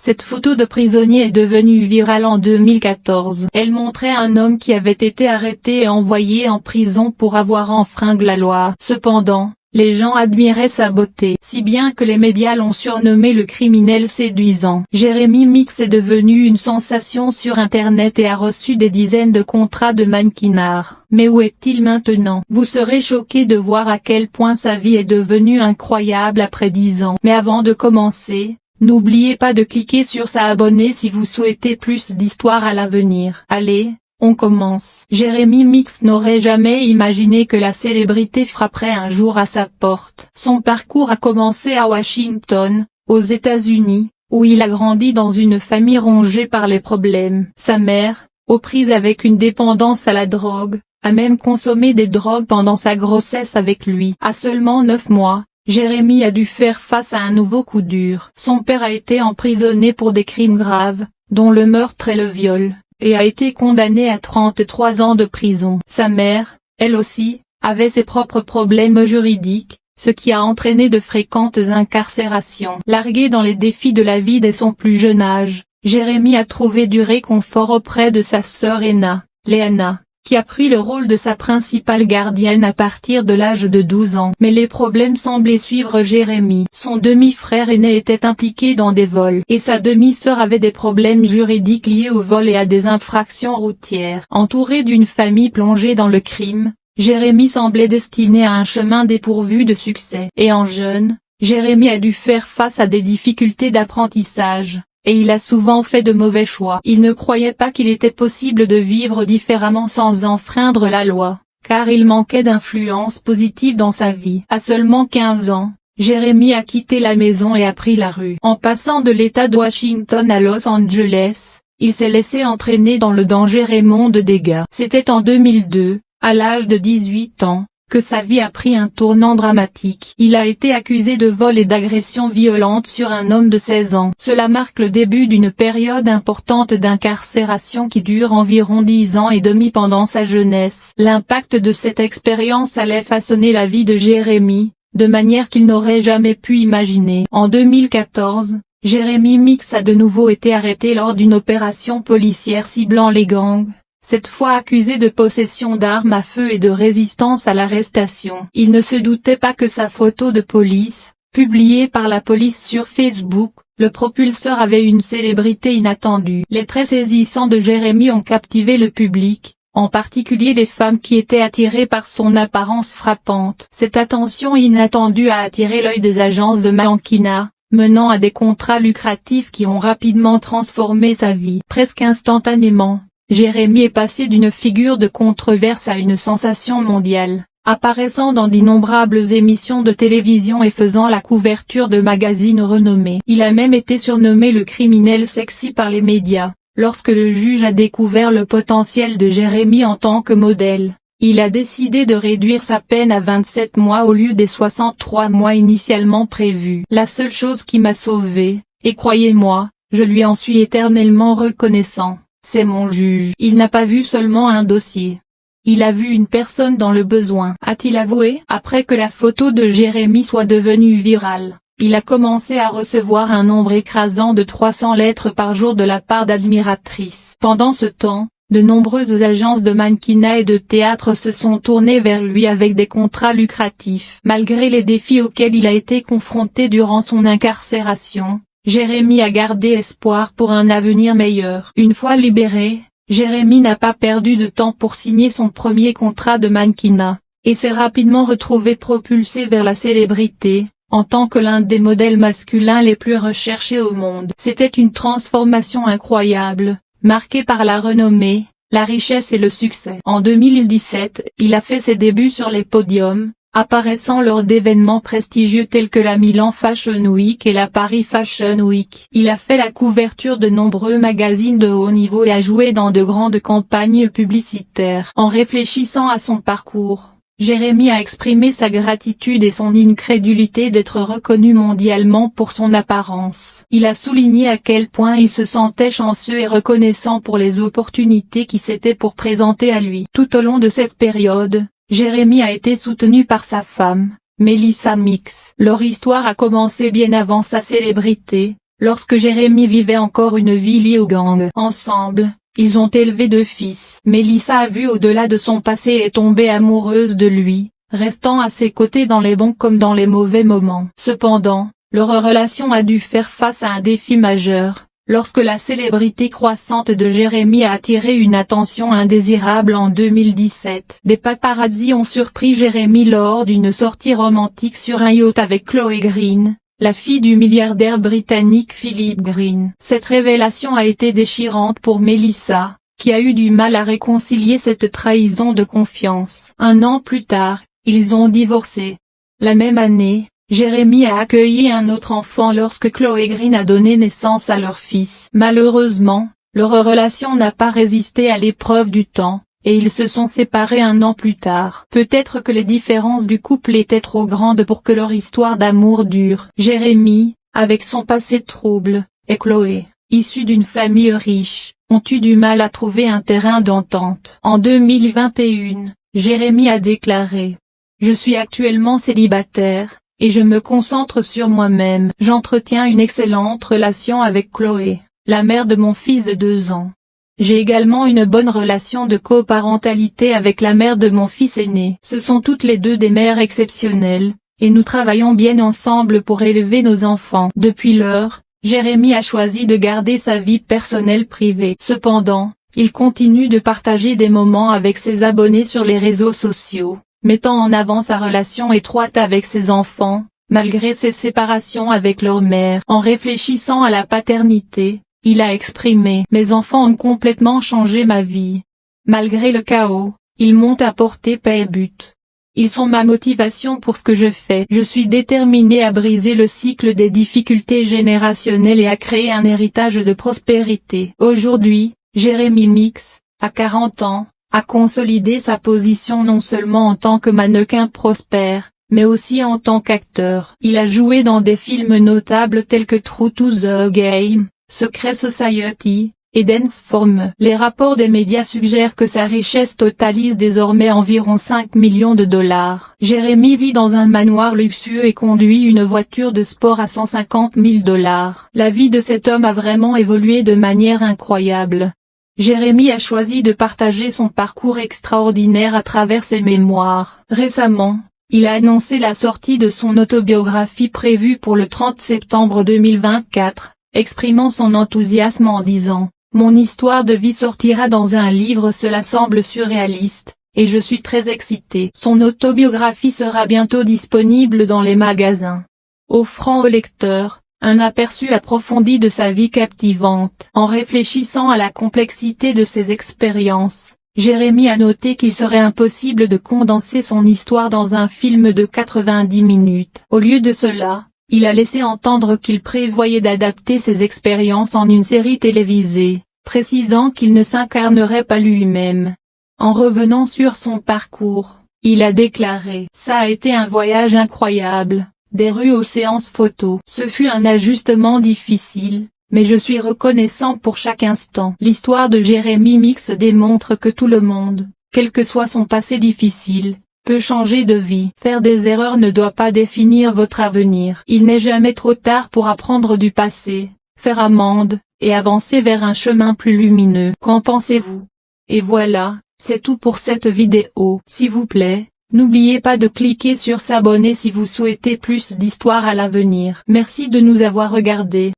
Cette photo de prisonnier est devenue virale en 2014. Elle montrait un homme qui avait été arrêté et envoyé en prison pour avoir enfreint la loi. Cependant, les gens admiraient sa beauté, si bien que les médias l'ont surnommé le criminel séduisant. Jérémy Mix est devenu une sensation sur Internet et a reçu des dizaines de contrats de mannequinat. Mais où est-il maintenant? Vous serez choqués de voir à quel point sa vie est devenue incroyable après 10 ans. Mais avant de commencer, n'oubliez pas de cliquer sur s'abonner si vous souhaitez plus d'histoires à l'avenir. Allez, on commence. Jérémy Mix n'aurait jamais imaginé que la célébrité frapperait un jour à sa porte. Son parcours a commencé à Washington, aux États-Unis, où il a grandi dans une famille rongée par les problèmes. Sa mère, aux prises avec une dépendance à la drogue, a même consommé des drogues pendant sa grossesse avec lui. À seulement 9 mois, Jérémy a dû faire face à un nouveau coup dur. Son père a été emprisonné pour des crimes graves, dont le meurtre et le viol, et a été condamné à 33 ans de prison. Sa mère, elle aussi, avait ses propres problèmes juridiques, ce qui a entraîné de fréquentes incarcérations. Largué dans les défis de la vie dès son plus jeune âge, Jérémy a trouvé du réconfort auprès de sa sœur aînée, Léana, qui a pris le rôle de sa principale gardienne à partir de l'âge de 12 ans. Mais les problèmes semblaient suivre Jérémy. Son demi-frère aîné était impliqué dans des vols, et sa demi-sœur avait des problèmes juridiques liés au vol et à des infractions routières. Entouré d'une famille plongée dans le crime, Jérémy semblait destiné à un chemin dépourvu de succès. Et en jeune, Jérémy a dû faire face à des difficultés d'apprentissage, et il a souvent fait de mauvais choix. Il ne croyait pas qu'il était possible de vivre différemment sans enfreindre la loi, car il manquait d'influence positive dans sa vie. À seulement 15 ans, Jérémy a quitté la maison et a pris la rue. En passant de l'État de Washington à Los Angeles, il s'est laissé entraîner dans le dangereux de dégâts. C'était en 2002, à l'âge de 18 ans, que sa vie a pris un tournant dramatique. Il a été accusé de vol et d'agression violente sur un homme de 16 ans. Cela marque le début d'une période importante d'incarcération qui dure environ 10 ans et demi pendant sa jeunesse. L'impact de cette expérience allait façonner la vie de Jérémy, de manière qu'il n'aurait jamais pu imaginer. En 2014, Jérémy Mix a de nouveau été arrêté lors d'une opération policière ciblant les gangs. Cette fois accusé de possession d'armes à feu et de résistance à l'arrestation. Il ne se doutait pas que sa photo de police, publiée par la police sur Facebook, le propulseur avait une célébrité inattendue. Les traits saisissants de Jérémy ont captivé le public, en particulier les femmes qui étaient attirées par son apparence frappante. Cette attention inattendue a attiré l'œil des agences de mannequinat, menant à des contrats lucratifs qui ont rapidement transformé sa vie. Presque instantanément, Jérémy est passé d'une figure de controverse à une sensation mondiale, apparaissant dans d'innombrables émissions de télévision et faisant la couverture de magazines renommés. Il a même été surnommé le criminel sexy par les médias. Lorsque le juge a découvert le potentiel de Jérémy en tant que modèle, il a décidé de réduire sa peine à 27 mois au lieu des 63 mois initialement prévus. La seule chose qui m'a sauvé, et croyez-moi, je lui en suis éternellement reconnaissant, c'est mon juge. Il n'a pas vu seulement un dossier. Il a vu une personne dans le besoin, a-t-il avoué. Après que la photo de Jérémy soit devenue virale, il a commencé à recevoir un nombre écrasant de 300 lettres par jour de la part d'admiratrices. Pendant ce temps, de nombreuses agences de mannequinat et de théâtre se sont tournées vers lui avec des contrats lucratifs. Malgré les défis auxquels il a été confronté durant son incarcération, Jérémy a gardé espoir pour un avenir meilleur. Une fois libéré, Jérémy n'a pas perdu de temps pour signer son premier contrat de mannequinat, et s'est rapidement retrouvé propulsé vers la célébrité, en tant que l'un des modèles masculins les plus recherchés au monde. C'était une transformation incroyable, marquée par la renommée, la richesse et le succès. En 2017, il a fait ses débuts sur les podiums, apparaissant lors d'événements prestigieux tels que la Milan Fashion Week et la Paris Fashion Week. Il a fait la couverture de nombreux magazines de haut niveau et a joué dans de grandes campagnes publicitaires. En réfléchissant à son parcours, Jérémy a exprimé sa gratitude et son incrédulité d'être reconnu mondialement pour son apparence. Il a souligné à quel point il se sentait chanceux et reconnaissant pour les opportunités qui s'étaient pour présenter à lui. Tout au long de cette période, Jérémy a été soutenu par sa femme, Melissa Mix. Leur histoire a commencé bien avant sa célébrité, lorsque Jérémy vivait encore une vie liée au gang. Ensemble, ils ont élevé 2 fils. Mélissa a vu au-delà de son passé et est tombée amoureuse de lui, restant à ses côtés dans les bons comme dans les mauvais moments. Cependant, leur relation a dû faire face à un défi majeur, lorsque la célébrité croissante de Jérémy a attiré une attention indésirable en 2017. Des paparazzis ont surpris Jérémy lors d'une sortie romantique sur un yacht avec Chloé Green, la fille du milliardaire britannique Philip Green. Cette révélation a été déchirante pour Mélissa, qui a eu du mal à réconcilier cette trahison de confiance. 1 an plus tard, ils ont divorcé. La même année, Jérémy a accueilli un autre enfant lorsque Chloé Green a donné naissance à leur fils. Malheureusement, leur relation n'a pas résisté à l'épreuve du temps, et ils se sont séparés 1 an plus tard. Peut-être que les différences du couple étaient trop grandes pour que leur histoire d'amour dure. Jérémy, avec son passé trouble, et Chloé, issue d'une famille riche, ont eu du mal à trouver un terrain d'entente. En 2021, Jérémy a déclaré: « Je suis actuellement célibataire, et je me concentre sur moi-même. J'entretiens une excellente relation avec Chloé, la mère de mon fils de 2 ans. J'ai également une bonne relation de coparentalité avec la mère de mon fils aîné. Ce sont toutes les 2 des mères exceptionnelles, et nous travaillons bien ensemble pour élever nos enfants. » Depuis lors, Jérémy a choisi de garder sa vie personnelle privée. Cependant, il continue de partager des moments avec ses abonnés sur les réseaux sociaux, mettant en avant sa relation étroite avec ses enfants, malgré ses séparations avec leur mère. En réfléchissant à la paternité, il a exprimé: « Mes enfants ont complètement changé ma vie. Malgré le chaos, ils m'ont apporté paix et but. Ils sont ma motivation pour ce que je fais. Je suis déterminé à briser le cycle des difficultés générationnelles et à créer un héritage de prospérité. » Aujourd'hui, Jérémy Mix, à 40 ans, a consolidé sa position non seulement en tant que mannequin prospère, mais aussi en tant qu'acteur. Il a joué dans des films notables tels que True to the Game, Secret Society, et Dance for Me. Les rapports des médias suggèrent que sa richesse totalise désormais environ 5 millions de dollars. Jérémy vit dans un manoir luxueux et conduit une voiture de sport à 150 000 dollars. La vie de cet homme a vraiment évolué de manière incroyable. Jérémy a choisi de partager son parcours extraordinaire à travers ses mémoires. Récemment, il a annoncé la sortie de son autobiographie prévue pour le 30 septembre 2024, exprimant son enthousiasme en disant: « Mon histoire de vie sortira dans un livre, cela semble surréaliste, et je suis très excité. » Son autobiographie sera bientôt disponible dans les magasins, offrant au lecteur un aperçu approfondi de sa vie captivante. En réfléchissant à la complexité de ses expériences, Jérémy a noté qu'il serait impossible de condenser son histoire dans un film de 90 minutes. Au lieu de cela, il a laissé entendre qu'il prévoyait d'adapter ses expériences en une série télévisée, précisant qu'il ne s'incarnerait pas lui-même. En revenant sur son parcours, il a déclaré: « Ça a été un voyage incroyable. Des rues aux séances photos. Ce fut un ajustement difficile, mais je suis reconnaissant pour chaque instant. » L'histoire de Jérémy Mix démontre que tout le monde, quel que soit son passé difficile, peut changer de vie. Faire des erreurs ne doit pas définir votre avenir. Il n'est jamais trop tard pour apprendre du passé, faire amende, et avancer vers un chemin plus lumineux. Qu'en pensez-vous? Et voilà, c'est tout pour cette vidéo. S'il vous plaît, n'oubliez pas de cliquer sur s'abonner si vous souhaitez plus d'histoires à l'avenir. Merci de nous avoir regardés.